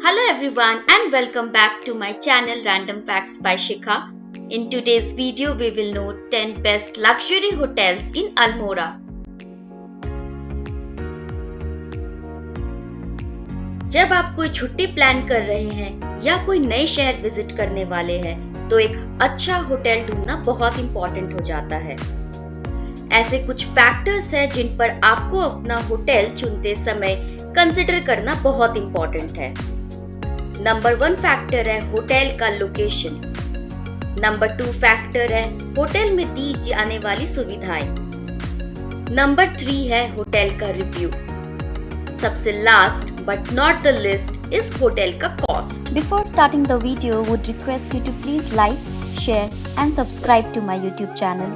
Hello everyone and welcome back to my channel Random Facts by Shikha. In today's video we will know 10 best luxury hotels in Almora. जब आप कोई छुट्टी plan कर रहे हैं या कोई नए शहर विजिट करने वाले हैं तो एक अच्छा होटल ढूंढना बहुत इंपॉर्टेंट हो जाता है। ऐसे कुछ फैक्टर्स हैं जिन पर आपको अपना होटल चुनते समय कंसिडर करना बहुत इंपॉर्टेंट है। नंबर 1 फैक्टर है होटल का लोकेशन। नंबर 2 फैक्टर है होटल में दी जाने वाली सुविधाएं। नंबर 3 है होटल का रिव्यू। सबसे last but not the least is hotel का cost. Before starting the video, would request you to please like, share and subscribe to my YouTube channel.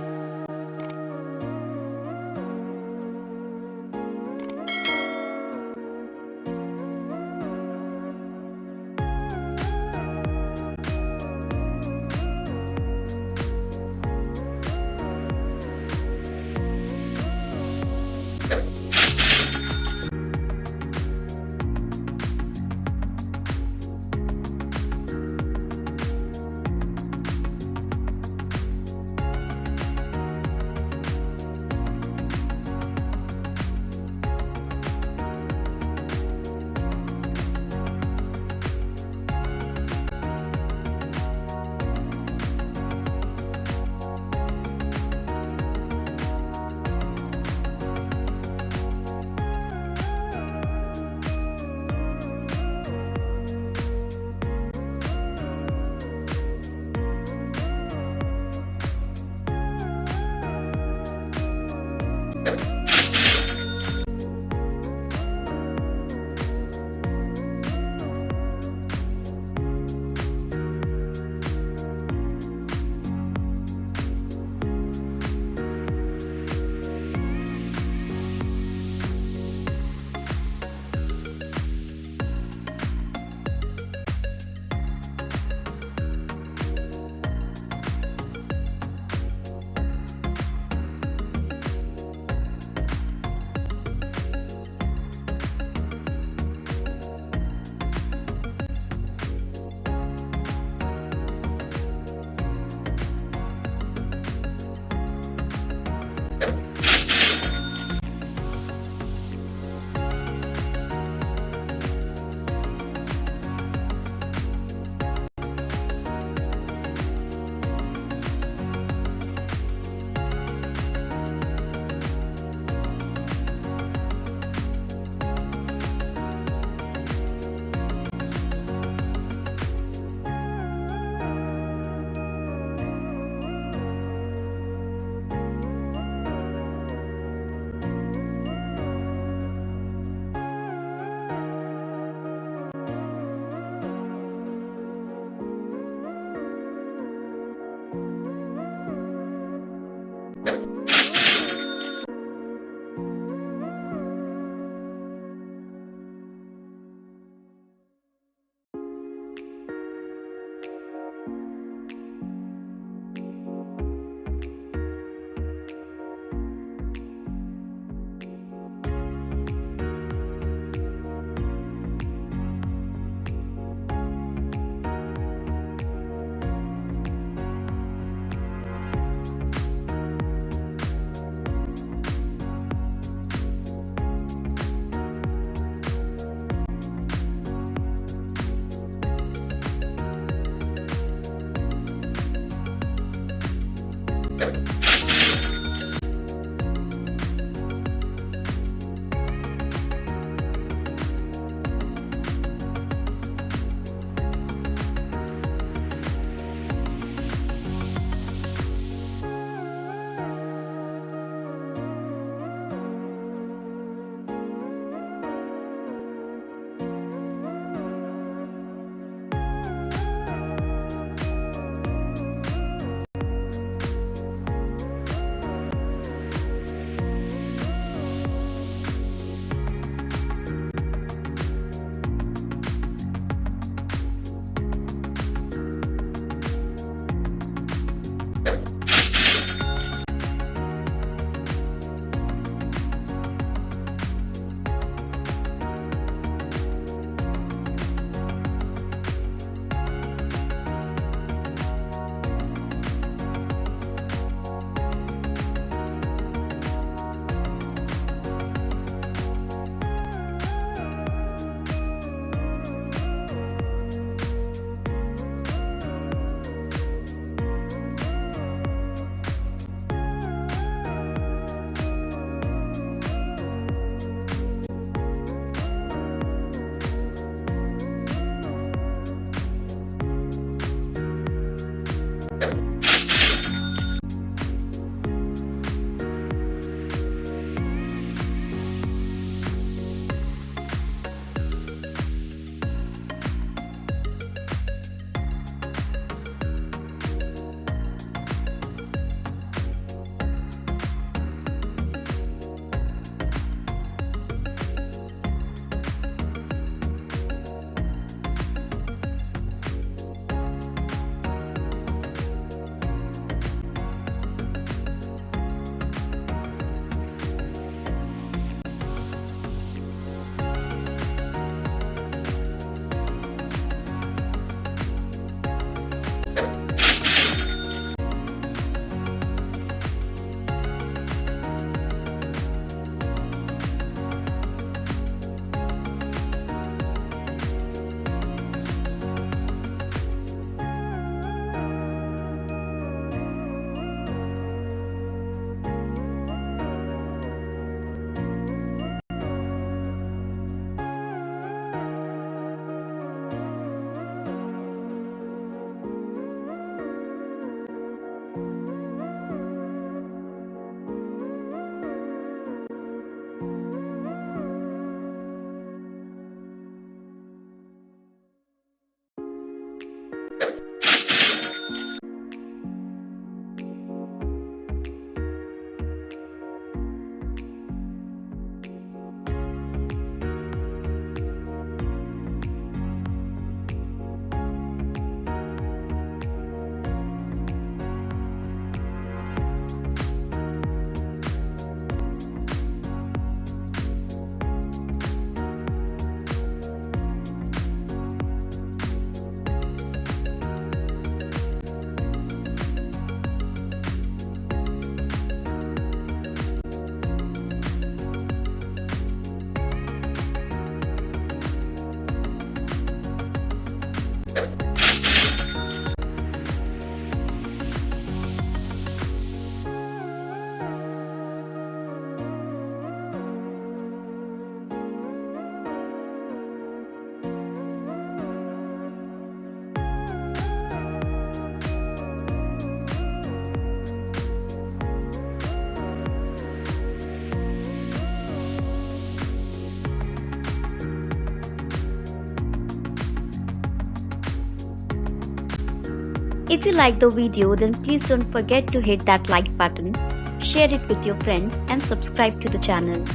If you like the video, then please don't forget to hit that like button, share it with your friends and subscribe to the channel.